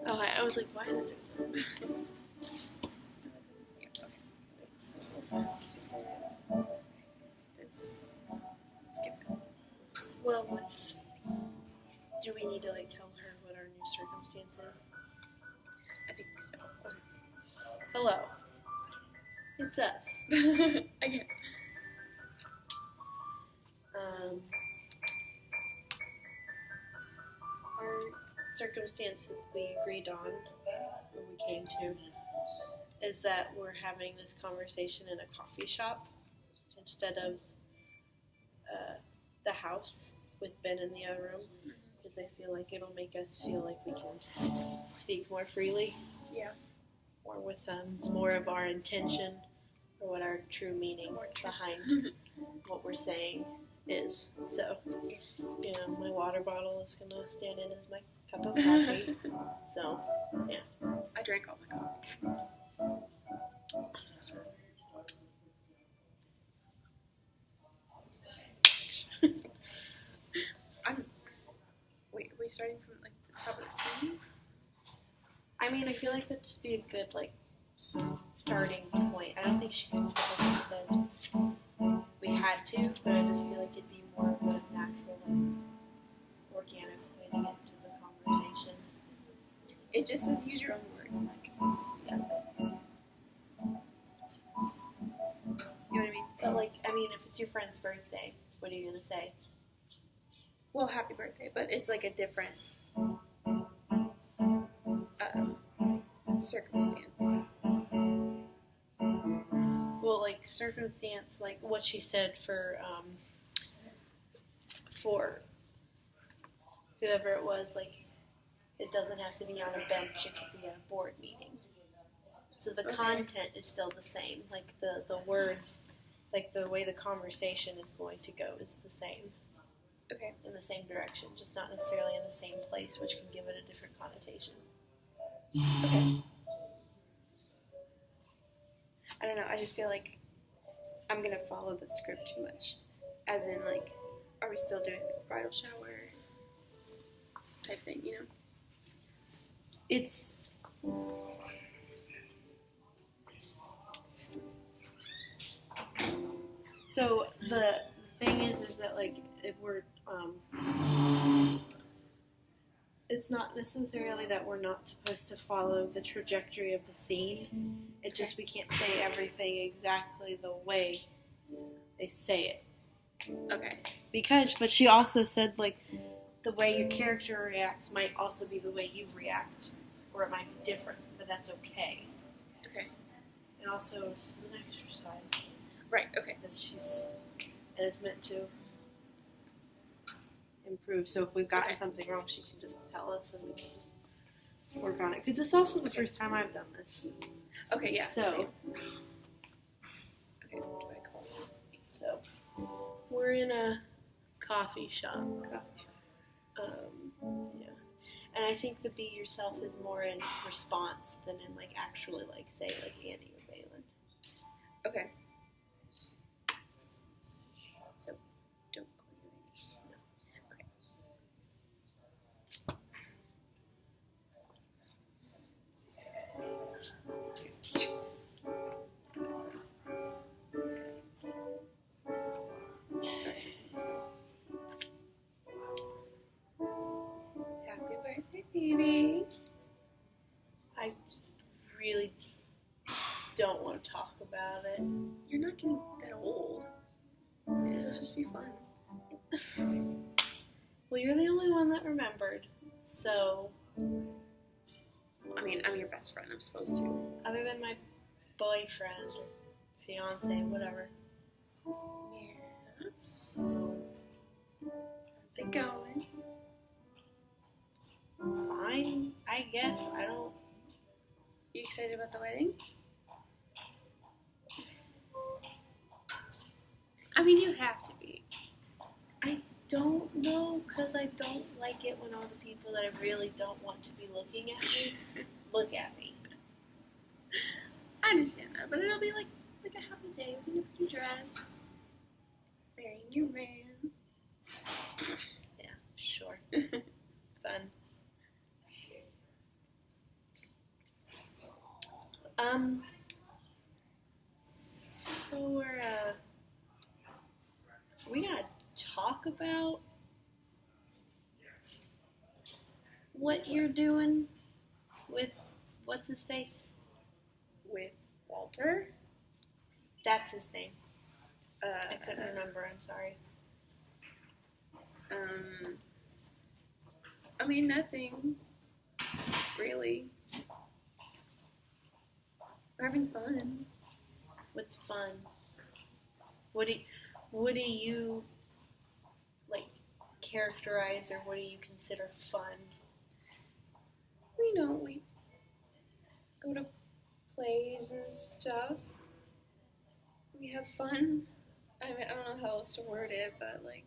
Okay, I was like, why are they doing that? Yeah, okay. So, she said this. Skip it. Well, do we need to like tell her what our new circumstance is? I think so. Okay. Hello. It's us. Okay. Our circumstance that we agreed on, or we came to, is that we're having this conversation in a coffee shop instead of the house with Ben in the other room, because I feel like it'll make us feel like we can speak more freely. Yeah. Or with more of our intention, or what our true meaning behind what we're saying is. So, my water bottle is going to stand in as my cup of coffee. So, yeah. I drank all my coffee. Wait, are we starting from like the top of the scene? I mean, I feel like that'd just be a good, like, starting point. I don't think she specifically said we had to, but I just feel like it'd be more of a natural, like, organic way to get into the conversation. It just says use your own words. I'm like, yeah. You know what I mean? But, like, I mean, if it's your friend's birthday, what are you going to say? Well, happy birthday, but it's like a different circumstance. Well, like, circumstance, like what she said for whoever it was, like, it doesn't have to be on a bench, it could be at a board meeting. So the content is still the same, like the words, like the way the conversation is going to go is the same. Okay. In the same direction, just not necessarily in the same place, which can give it a different connotation. Okay. I don't know, I just feel like I'm going to follow the script too much. As in, like, are we still doing the bridal shower type thing, you know? It's... So, the thing is that, like, if we're, it's not necessarily that we're not supposed to follow the trajectory of the scene. It's just we can't say everything exactly the way they say it. Okay. But she also said, like, the way your character reacts might also be the way you react. Or it might be different, but that's okay. Okay. And also, this is an exercise. Right, okay. And it's meant to improve. So if we've gotten something wrong, she can just tell us and we can just work on it. Because it's also the first time I've done this. Okay, yeah. So, okay, what do I call it? So, we're in a coffee shop. Yeah. And I think the be yourself is more in response than in, like, actually, like, say, like, Annie or Balin. Okay. So, don't call you Annie. Happy birthday, baby. I really don't want to talk about it. You're not getting that old. It'll just be fun. Well, you're the only one that remembered. So, I mean, I'm your best friend. I'm supposed to. other than my boyfriend or fiance, whatever. Yeah. So, How's it going? fine, I guess. I don't... You excited about the wedding? I mean, you have to be. I don't know, because I don't like it when all the people that I really don't want to be looking at me look at me. I understand that, but it'll be like a happy day with your pretty dress, marrying your man. Yeah, sure. Fun. So we gotta talk about what you're doing with what's his face? With Walter. That's his name. I couldn't remember. I'm sorry. I mean, nothing really. We're having fun. What's fun? What do you like characterize, or what do you consider fun? You know, we go to plays and stuff. We have fun. I mean, I don't know how else to word it, but like.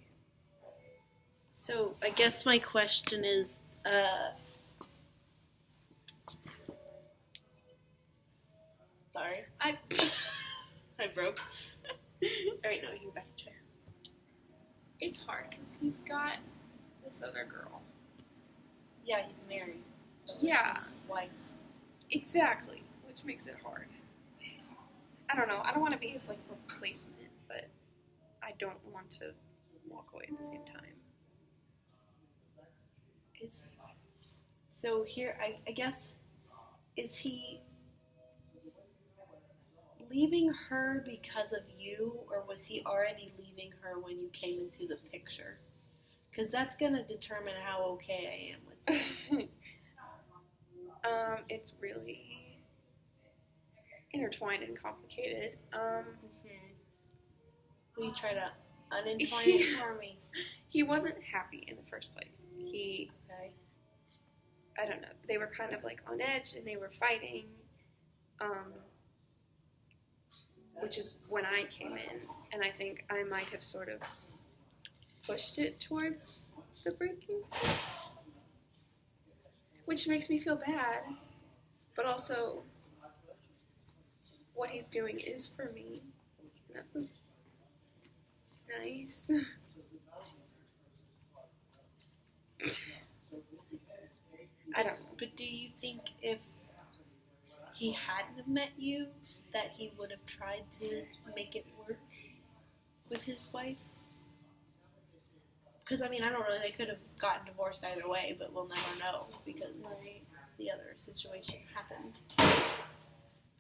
So I guess my question is, sorry, I broke. Alright, no, you can back to chair. It's hard because he's got this other girl. Yeah, he's married. So Yeah. it's his wife. Exactly, which makes it hard. I don't know. I don't want to be his like replacement, but I don't want to walk away at the same time. So here, I guess, is he leaving her because of you, or was he already leaving her when you came into the picture? Because that's going to determine how okay I am with this. It's really intertwined and complicated. Will you try to unentwine it for me? He wasn't happy in the first place. Okay. I don't know. They were kind of like on edge and they were fighting. Which is when I came in, and I think I might have sort of pushed it towards the breaking point, which makes me feel bad, but also what he's doing is for me. Nice. I don't know. But do you think if he hadn't have met you, that he would have tried to make it work with his wife? Because, I mean, I don't know. They could have gotten divorced either way, but we'll never know because the other situation happened.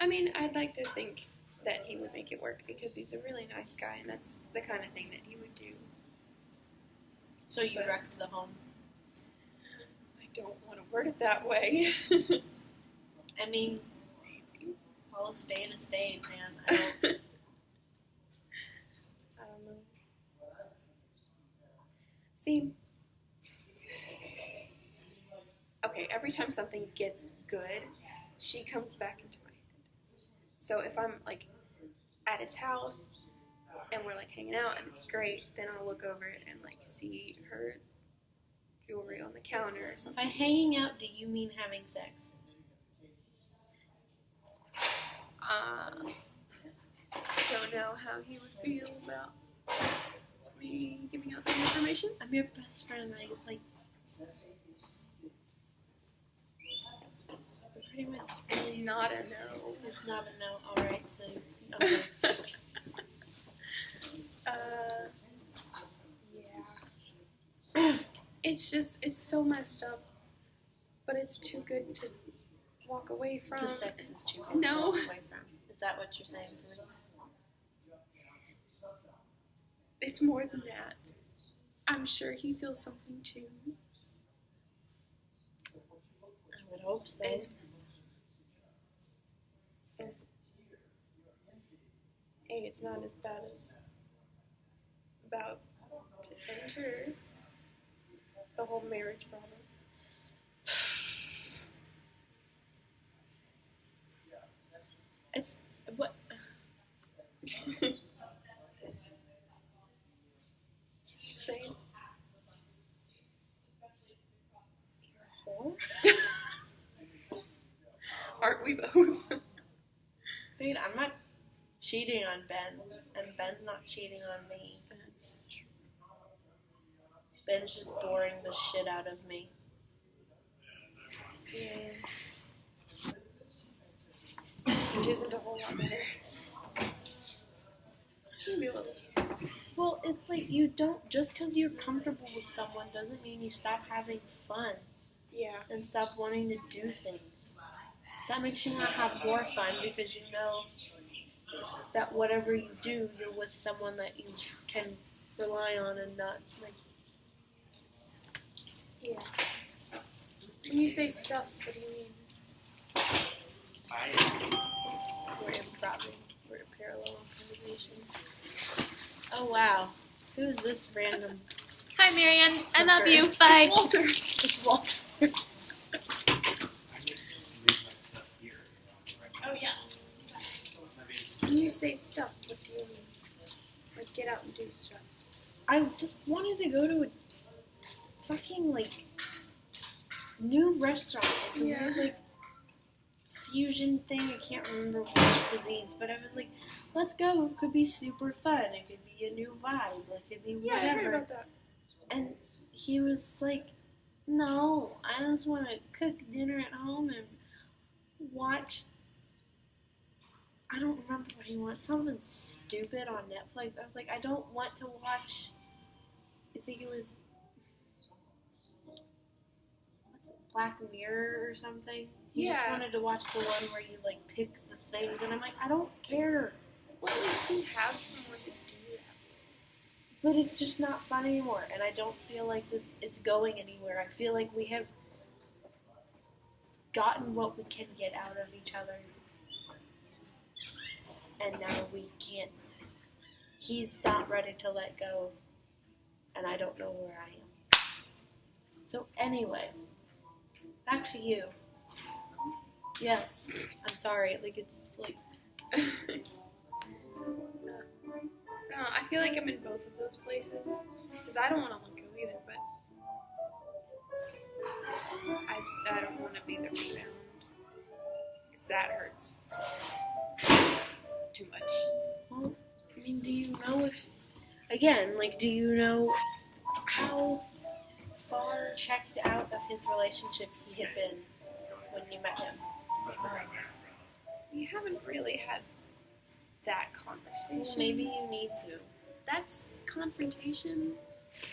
I mean, I'd like to think that he would make it work because he's a really nice guy, and that's the kind of thing that he would do. So you wrecked the home? I don't want to word it that way. I mean, call a spade, man. I don't know. See, okay, every time something gets good, she comes back into my head. So if I'm, like, at his house, and we're, like, hanging out, and it's great, then I'll look over it and, like, see her jewelry on the counter or something. By hanging out, do you mean having sex? Don't know how he would feel about me giving out that information. I'm your best friend. Like pretty much. It's not a no. It's not a no. All right, so okay. Yeah. It's so messed up, but it's too good to walk away from. The sex is too good to walk away from. Is that what you're saying? It's more than that. I'm sure he feels something too. I would hope so. Hey, it's not as bad as about to enter the whole marriage problem. It's what? Just saying. You're a whore? Aren't we both? Dude, I'm not cheating on Ben, and Ben's not cheating on me. Ben's just boring the shit out of me. Yeah. isn't a whole lot better. Maybe a little. Well, it's like you don't, just because you're comfortable with someone doesn't mean you stop having fun Yeah. and stop wanting to do things. That makes you want to have more fun because you know that whatever you do, you're with someone that you can rely on and not, like, Yeah. When you say stuff, what do you mean? we're improving. We're a parallel conversation. Oh, wow. Who is this random? Hi, Marianne. I love Hooker? you. Bye. It's Walter. It's Walter. Oh, yeah. When you say stuff, what do you mean? Like, get out and do stuff. I just wanted to go to a fucking, like, new restaurant. It's a weird, like, fusion thing. I can't remember which cuisines, but I was like, let's go. It could be super fun. It could be a new vibe. It could be Yeah, I whatever. heard about that. And he was like, no, I just want to cook dinner at home and watch. I don't remember what he wanted. Something stupid on Netflix. I was like, I don't want to watch. I think it was Black Mirror or something. He just Yeah. wanted to watch the one where you like pick the things, and I'm like, I don't care. Well, at least you have someone to do that. But it's just not fun anymore, and I don't feel like it's going anywhere. I feel like we have gotten what we can get out of each other, and now we can't. He's not ready to let go, and I don't know where I am. So anyway, back to you. Yes, I'm sorry. Like, it's like, No, I feel like I'm in both of those places. Because I don't want to let go either, but I don't want to be the rebound. Because that hurts too much. well, I mean, do you know if, again, like, do you know how far checked out of his relationship he had been when you met him? We haven't really had that conversation. Well, maybe you need to. That's confrontation.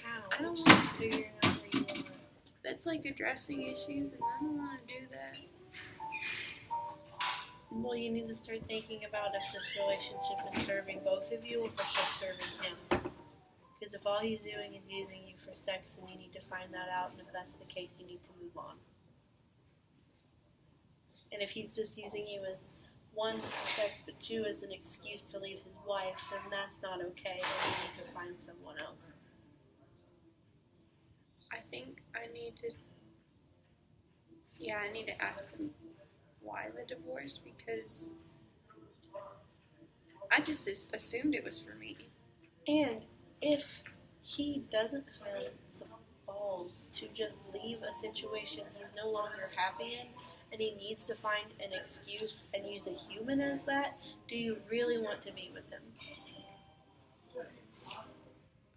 How? I don't Just want- figuring out where you are. That's like addressing issues, and I don't want to do that. Well, you need to start thinking about if this relationship is serving both of you or if it's just serving him. Because if all he's doing is using you for sex, then you need to find that out, and if that's the case, you need to move on. And if he's just using you as, one, for sex, but two, as an excuse to leave his wife, then that's not okay, and you need to find someone else. I think I need to ask him why the divorce, because I just assumed it was for me. And if he doesn't have the balls to just leave a situation he's no longer happy in, and he needs to find an excuse and use a human as that, do you really want to be with him?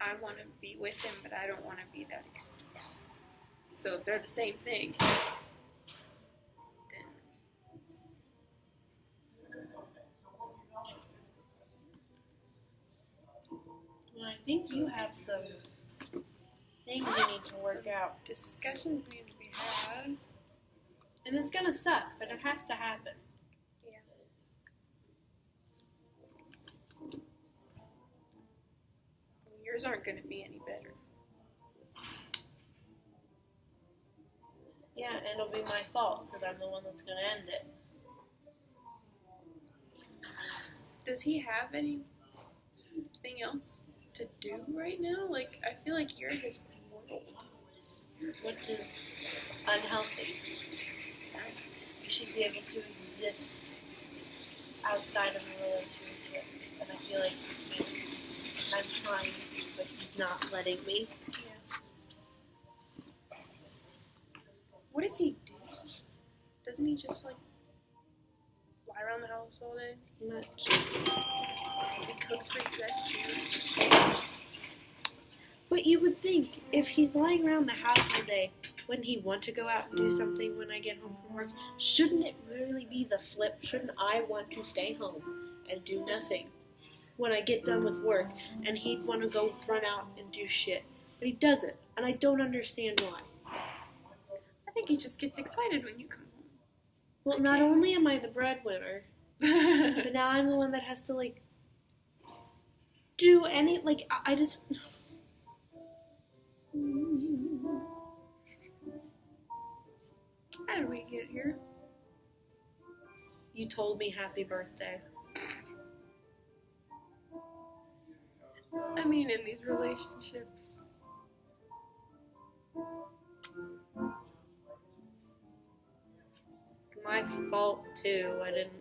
I want to be with him, but I don't want to be that excuse. So if they're the same thing, then Well, I think you have some things you need to work out. discussions need to be had. And it's gonna suck, but it has to happen. Yeah. Yours aren't going to be any better. Yeah, and it'll be my fault, because I'm the one that's gonna end it. Does he have anything else to do right now? Like, I feel like you're his world. Which is unhealthy. You should be able to exist outside of a relationship, and I feel like he can't. I'm trying to, but he's not letting me. Yeah. What does he do? Doesn't he just, like, lie around the house all day? Much. He cooks for you, that's cute. But you would think, if he's lying around the house all day, wouldn't he want to go out and do something when I get home from work? Shouldn't it really be the flip? Shouldn't I want to stay home and do nothing when I get done with work? And he'd want to go run out and do shit. But he doesn't, and I don't understand why. I think he just gets excited when you come home. Well, not only am I the breadwinner, but now I'm the one that has to, like, do any, like, I just... How did we get here? You told me happy birthday. I mean, in these relationships. My fault, too. I didn't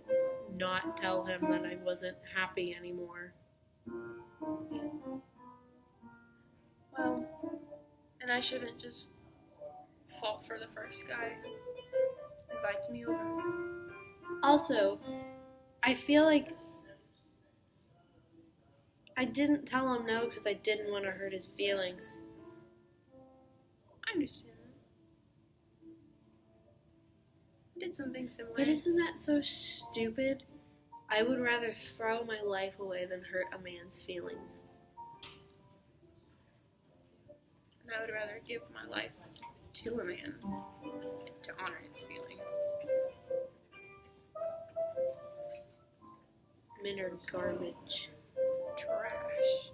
not tell him that I wasn't happy anymore. Well, and I shouldn't just fall for the first guy who invites me over. Also, I feel like I didn't tell him no because I didn't want to hurt his feelings. I understand that. I did something similar. But isn't that so stupid? I would rather throw my life away than hurt a man's feelings. And I would rather give my life to a man to honor his feelings. Men are garbage. Trash.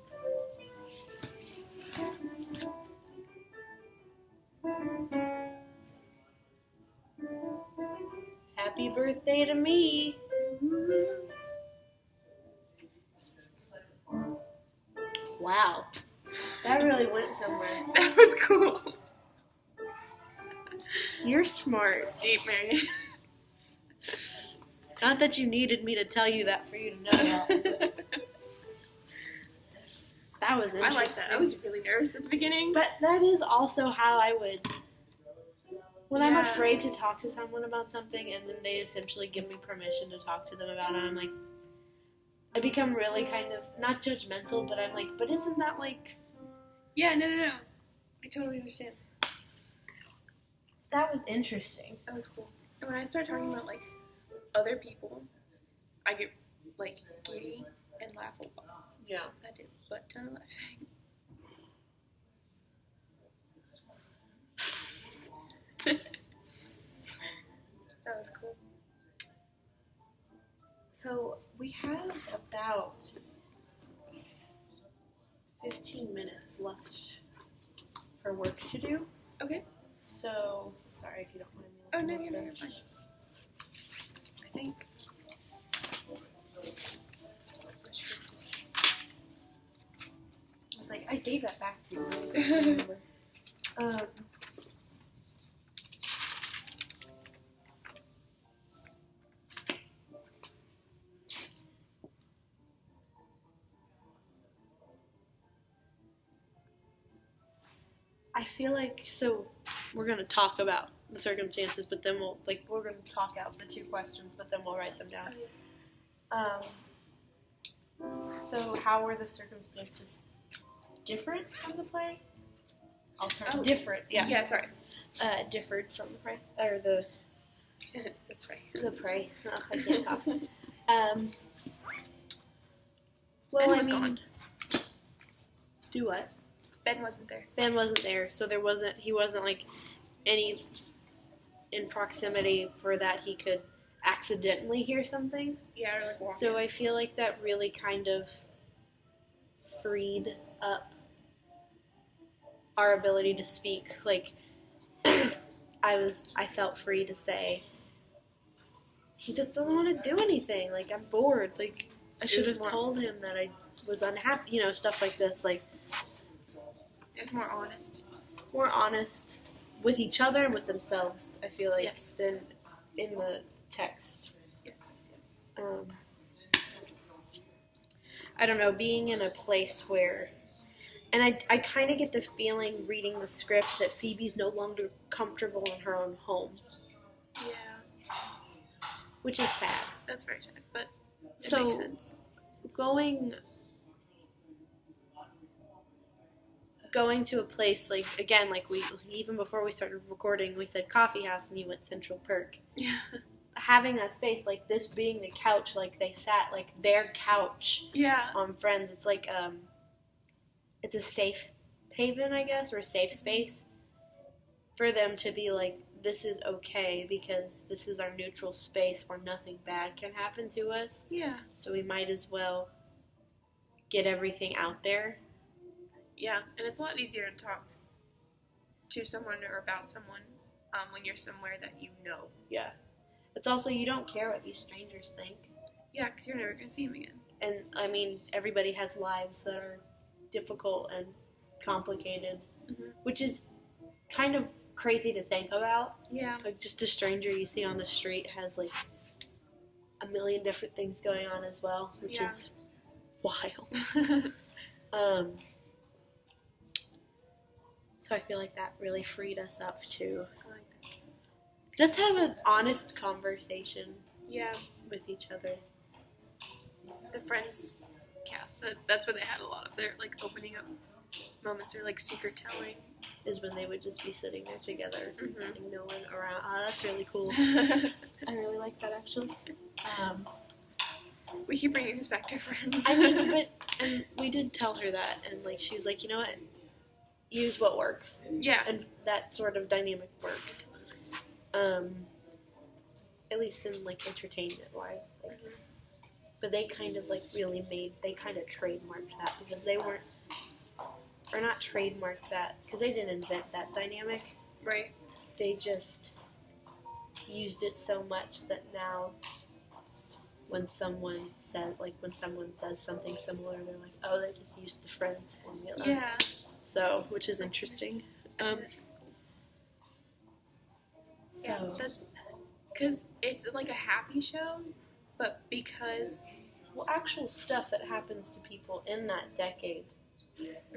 Happy birthday to me. Wow. That really went somewhere. That was cool. You're smart. It's deep, Mary. Not that you needed me to tell you that for you to know that. That was interesting. I like that. I was really nervous at the beginning. But that is also how I would... When I'm Yeah. afraid to talk to someone about something and then they essentially give me permission to talk to them about it, I'm like... I become really kind of, not judgmental, but I'm like, but isn't that like... Yeah, no. I totally understand. That was interesting. That was cool. And when I start talking about, like, other people, I get, like, giddy and laugh a lot. Yeah. I did a butt ton of laughing. That was cool. So, we have about 15 minutes left for work to do. Okay. So, sorry if you don't mind me. Oh, no, looking you're over. fine. I think. I was like, I gave that back to you. I don't remember. I feel like, so we're going to talk about the circumstances, but then we're going to talk out the 2 questions, but then we'll write them down. So how were the circumstances different from the play? Different, yeah. Yeah, sorry. Differed from the play, or the prey. Ugh, I can't talk. Well, Ben I was mean, gone. Do what? Ben wasn't there. Ben wasn't there, so he wasn't like any in proximity for that he could accidentally hear something. Yeah, or like walking. So I feel like that really kind of freed up our ability to speak. Like, I felt free to say, he just doesn't want to do anything. Like, I'm bored. Like, I should have told him that I was unhappy. Stuff like this. Like, it's more honest. More honest with each other and with themselves, I feel like, Yes. than in the text. Yes. I don't know, being in a place where, and I kind of get the feeling reading the script that Phoebe's no longer comfortable in her own home, Yeah. which is sad. That's very sad, but it So, makes sense. Going going to a place, like, again, like, we, even before we started recording, we said coffee house, and you went Central Perk. Yeah. Having that space, like, this being the couch, like, they sat, like, their couch Yeah. on Friends. It's like, it's a safe haven, I guess, or a safe space for them to be like, this is okay because this is our neutral space where nothing bad can happen to us. Yeah. So we might as well get everything out there. Yeah, and it's a lot easier to talk to someone or about someone when you're somewhere that you know. Yeah. It's also, you don't care what these strangers think. Yeah, because you're never going to see them again. And, I mean, everybody has lives that are difficult and complicated, which is kind of crazy to think about. Yeah. Like, just a stranger you see on the street has, like, a million different things going on as well, which is wild. So I feel like that really freed us up to I like that. just have an honest conversation Yeah. with each other. The Friends cast, that's where they had a lot of their, like, opening up moments or, like, secret telling. Is when they would just be sitting there together Mhm. and no one around. Oh, that's really cool. I really like that, actually. We keep bringing this back to Friends. I mean, and we did tell her that, and, like, she was like, you know what? Use what works. Yeah. And that sort of dynamic works. At least in, like, entertainment-wise. Like, but they kind of, like, really they kind of trademarked that because they weren't, or not trademarked that, because they didn't invent that dynamic. Right. They just used it so much that now when someone does something similar, they're like, oh, they just used the Friends formula. Yeah. So, which is interesting. Yeah, that's because it's like a happy show, but because actual stuff that happens to people in that decade,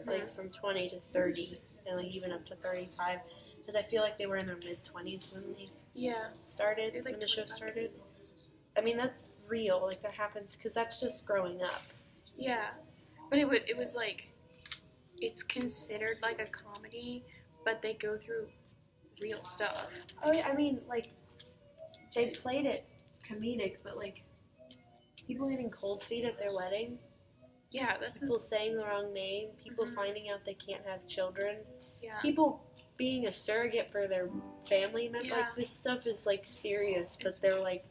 like from 20 to 30, and like even up to 35, because I feel like they were in their mid-20s when they started, They're, like, when the show 25. started. I mean, that's real, like that happens, because that's just growing up. Yeah, but it was like, it's considered like a comedy, but they go through real stuff. Oh, yeah, I mean, like, they played it comedic, but like, people getting cold feet at their wedding, Yeah, that's people saying the wrong name, people finding out they can't have children, yeah. people being a surrogate for their family member. Yeah. Like, this stuff is like serious, but It's- they're like,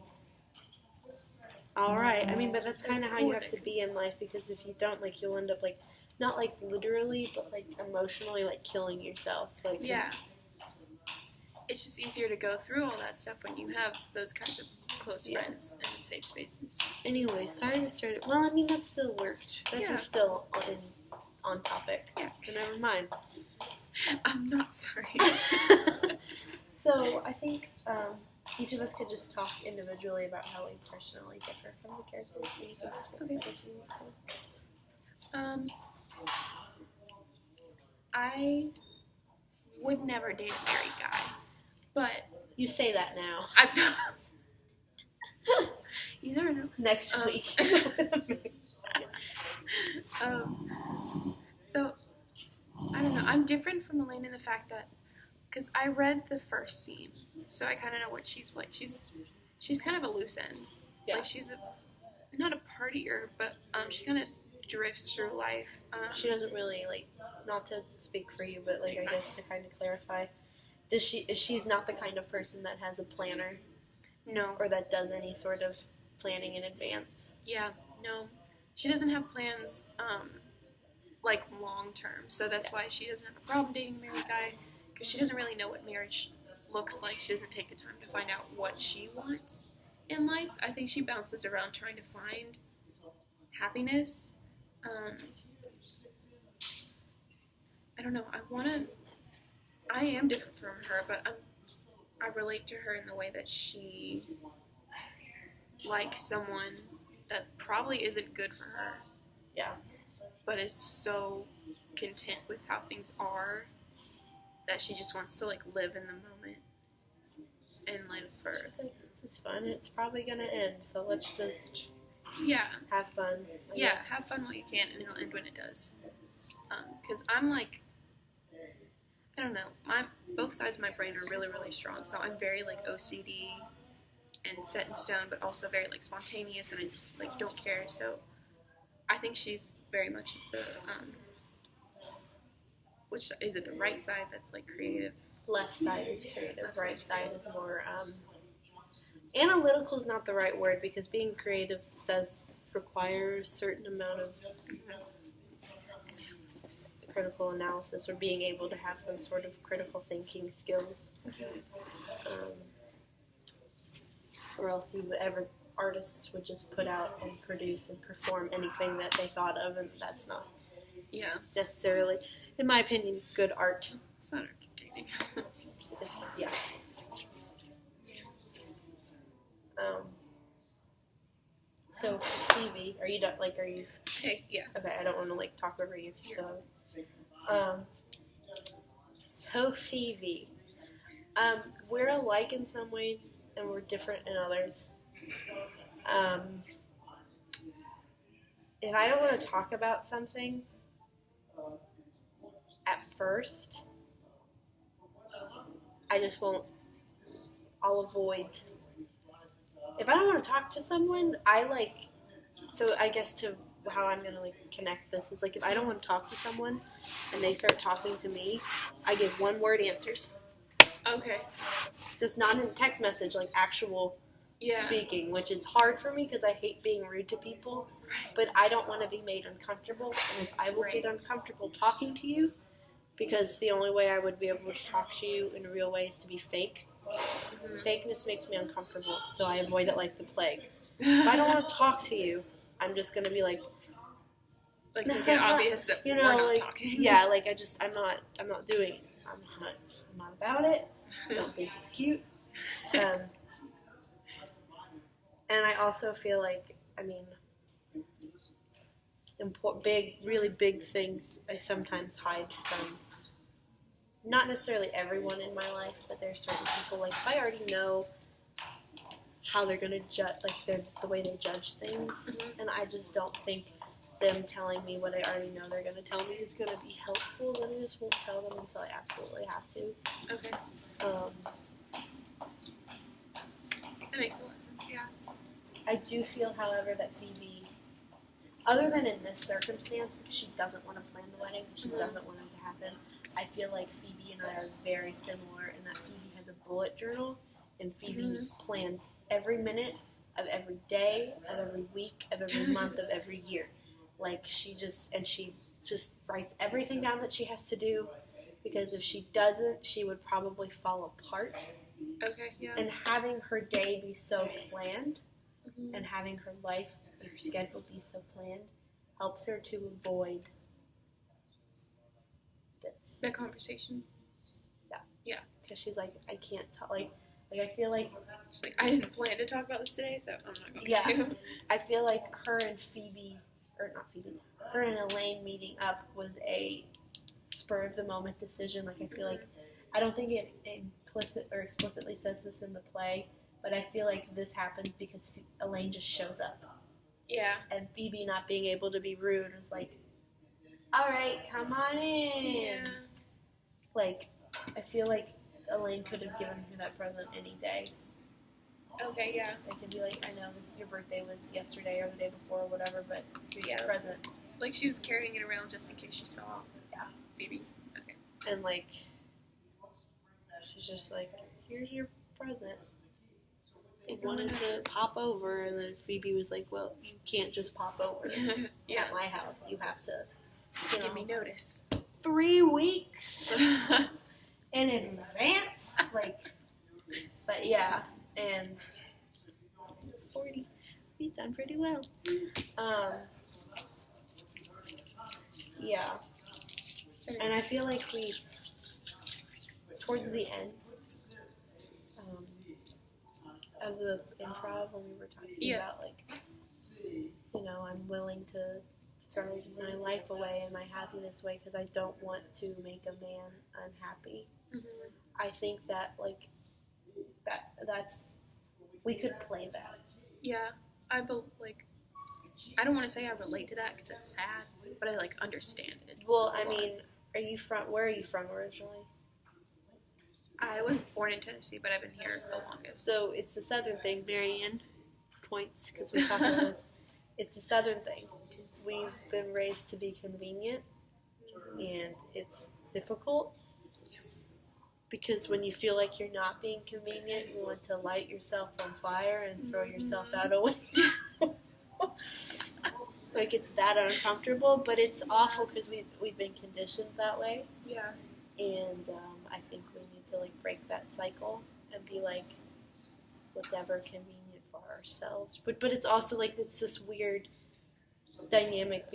all right. I mean, but that's They're kind of how cool you have with to it, be in life, because if you don't, like, you'll end up like, not like literally, but like emotionally, like killing yourself. Like, 'cause- Yeah. It's just easier to go through all that stuff when you have those kinds of close Yeah. friends and safe spaces. Anyway, sorry we started. Well, I mean, that still worked. That Yeah. was still on topic. Yeah. So never mind. I'm not sorry. So I think each of us could just talk individually about how we personally differ from the characters. We can just Okay. if you want to. I would never date a married guy, but You say that now. You never know. Next Um, week. So, I don't know. I'm different from Elaine in the fact that, because I read the first scene, so I kind of know what she's like. She's kind of a loose end. Yeah. Like, she's not a partier, but she kind of drifts through life. She doesn't really, like, not to speak for you, but, like, I guess to kind of clarify, she's not the kind of person that has a planner No. or that does any sort of planning in advance. Yeah, no. She doesn't have plans, like, long term. So that's why she doesn't have a problem dating a married guy, because she doesn't really know what marriage looks like. She doesn't take the time to find out what she wants in life. I think she bounces around trying to find happiness. I don't know. I am different from her, but I relate to her in the way that she likes someone that probably isn't good for her. Yeah. But is so content with how things are that she just wants to, like, live in the moment and live for. She's like, this is fun. It's probably going to end, so let's just Yeah. have fun. Yeah, have fun while you can, and it'll end when it does. Because I'm, like, I don't know. Both sides of my brain are really, really strong. So I'm very like OCD and set in stone, but also very like spontaneous, and I just like don't care. So I think she's very much the which is it the right side that's like creative? Left side is creative. Left Right side. side is more analytical is not the right word because being creative does require a certain amount of critical analysis or being able to have some sort of critical thinking skills. Or else artists would just put out and produce and perform anything that they thought of, and that's not necessarily, in my opinion, good art. It's not entertaining. Yeah. So Phoebe, are you done? Like, are you? Hey, yeah. Okay, I don't want to like talk over you. So Phoebe, we're alike in some ways, and we're different in others. If I don't want to talk about something at first, I just won't. I'll avoid. If I don't want to talk to someone, so I guess to how I'm going to like connect this is like if I don't want to talk to someone and they start talking to me, I give one word answers. Okay. Just not in text message, like actual speaking, which is hard for me because I hate being rude to people, but I don't want to be made uncomfortable, and if I will get uncomfortable talking to you, because the only way I would be able to talk to you in a real way is to be fake. Fakeness makes me uncomfortable, so I avoid it like the plague. If I don't want to talk to you, I'm just going to be like make it obvious that we're not like, talking. Yeah, like I'm not doing it. I'm not about it. I don't think it's cute. And I also feel like, really big things I sometimes hide from. Not necessarily everyone in my life, but there's certain people, like, if I already know how they're going to judge, like, the way they judge things, and I just don't think them telling me what I already know they're going to tell me is going to be helpful, then I just won't tell them until I absolutely have to. Okay. That makes a lot of sense, yeah. I do feel, however, that Phoebe, other than in this circumstance, because she doesn't want to plan the wedding, she doesn't want it to happen, I feel like Phoebe and I are very similar in that Phoebe has a bullet journal, and Phoebe plans every minute of every day, of every week, of every month, of every year. Like, she just writes everything down that she has to do, because if she doesn't, she would probably fall apart. Okay, yeah. And having her day be so planned, and having her life and her schedule be so planned, helps her to avoid this. That conversation. Yeah. Because she's like, I can't talk. Like I feel like. She's like, I didn't plan to talk about this today, so I'm not going to. Yeah. I feel like her and her and Elaine meeting up was a spur of the moment decision. Like, I feel like, I don't think it explicitly says this in the play, but I feel like this happens because Elaine just shows up. Yeah. And Phoebe not being able to be rude was like, all right, come on in. Yeah. Like, I feel like Elaine could have given her that present any day. Okay, yeah. They could be like, I know your birthday was yesterday or the day before or whatever, but here's your present. Like, she was carrying it around just in case she saw Phoebe. Okay. And, like, she's just like, here's your present. They wanted to pop over, and then Phoebe was like, well, you can't just pop over at my house. You have to, give me notice. 3 weeks in advance. But yeah, and it's 40. We've done pretty well. Yeah. And I feel like towards the end of the improv, when we were talking about, I'm willing to throw my life away and my happiness away because I don't want to make a man unhappy. I think that, that's, we could play that. Yeah, I don't want to say I relate to that because it's sad, but I, understand it. Well, I mean, where are you from originally? I was born in Tennessee, but I've been here the longest. So it's a Southern thing, Marianne. Points, because we're talking about it's a Southern thing. We've been raised to be convenient, and it's difficult. Because when you feel like you're not being convenient, you want to light yourself on fire and throw yourself out a window. Like, it's that uncomfortable, but it's awful because we've been conditioned that way. Yeah. And I think we need to, like, break that cycle and be like, whatever convenient for ourselves. But it's also, like, it's this weird dynamic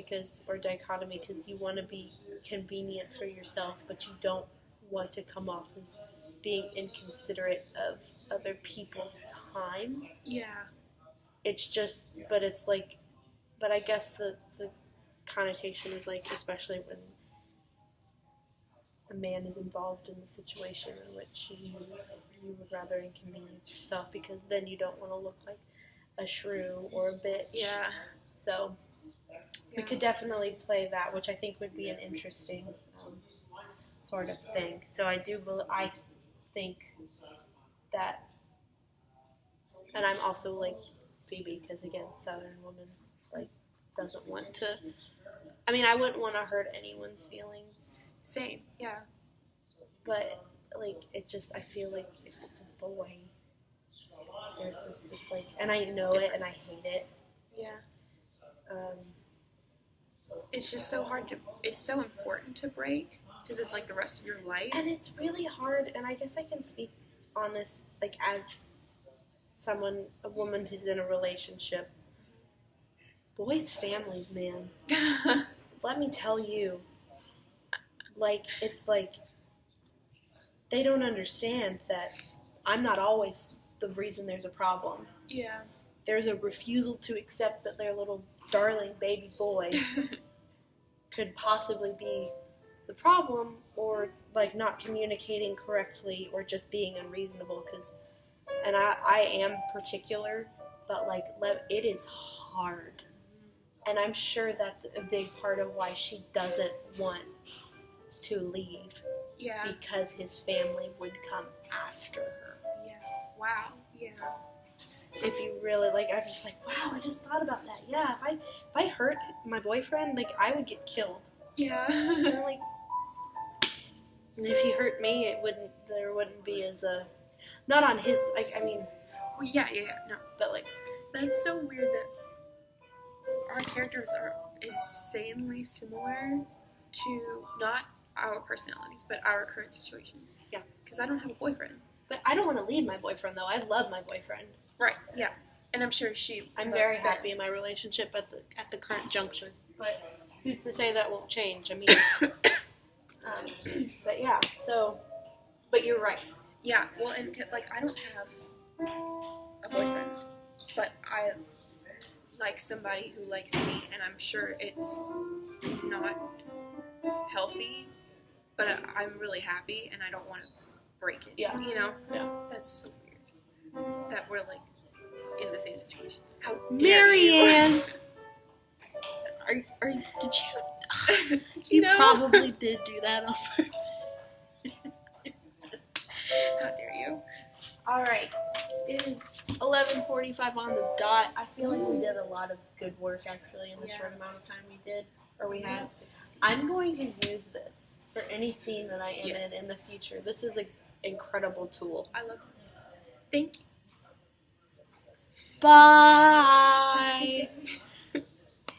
or dichotomy because you want to be convenient for yourself, but you don't want to come off as being inconsiderate of other people's time. Yeah. It's just, but it's like, but I guess the connotation is like, especially when a man is involved in the situation in which you would rather inconvenience yourself because then you don't want to look like a shrew or a bitch. Yeah. So we could definitely play that, which I think would be an interesting sort of thing. So I think that, and I'm also like Phoebe because again, Southern woman like doesn't want to. I mean, I wouldn't want to hurt anyone's feelings. Same. Yeah. But like it just, I feel like if it's a boy, there's this just like, and I know it and I hate it. Yeah. It's just so hard to. It's so important to break. Because it's like the rest of your life. And it's really hard, and I guess I can speak on this, like, as a woman who's in a relationship. Boys' families, man. Let me tell you. Like, it's like, they don't understand that I'm not always the reason there's a problem. Yeah. There's a refusal to accept that their little darling baby boy could possibly be the problem, or like not communicating correctly, or just being unreasonable. And I am particular, but like it is hard, and I'm sure that's a big part of why she doesn't want to leave. Yeah. Because his family would come after her. Yeah. Wow. Yeah. If you really like, I'm just like, wow, I just thought about that. Yeah, if I hurt my boyfriend, like I would get killed. Yeah. And I'm like. And if he hurt me, there wouldn't be as not on his, like, I mean. Well, yeah, no. But, like. That's so weird that our characters are insanely similar to, not our personalities, but our current situations. Yeah. Because I don't have a boyfriend. But I don't want to leave my boyfriend, though. I love my boyfriend. Right, yeah. And I'm sure I'm very happy in my relationship at the current juncture. But who's to say that won't change? I mean. But yeah, so, but you're right. Yeah, well, and like I don't have a boyfriend, but I like somebody who likes me, and I'm sure it's not healthy, but I'm really happy, and I don't want to break it. Yeah. You know? Yeah. That's so weird that we're like in the same situation. How dare Marianne! you? Did you? You probably did do that on purpose. How dare you? Alright, it is 11:45 on the dot. I feel like we did a lot of good work actually in the short amount of time we did, or we have. I'm going to use this for any scene that I am in the future. This is an incredible tool. I love this. Thank you. Bye!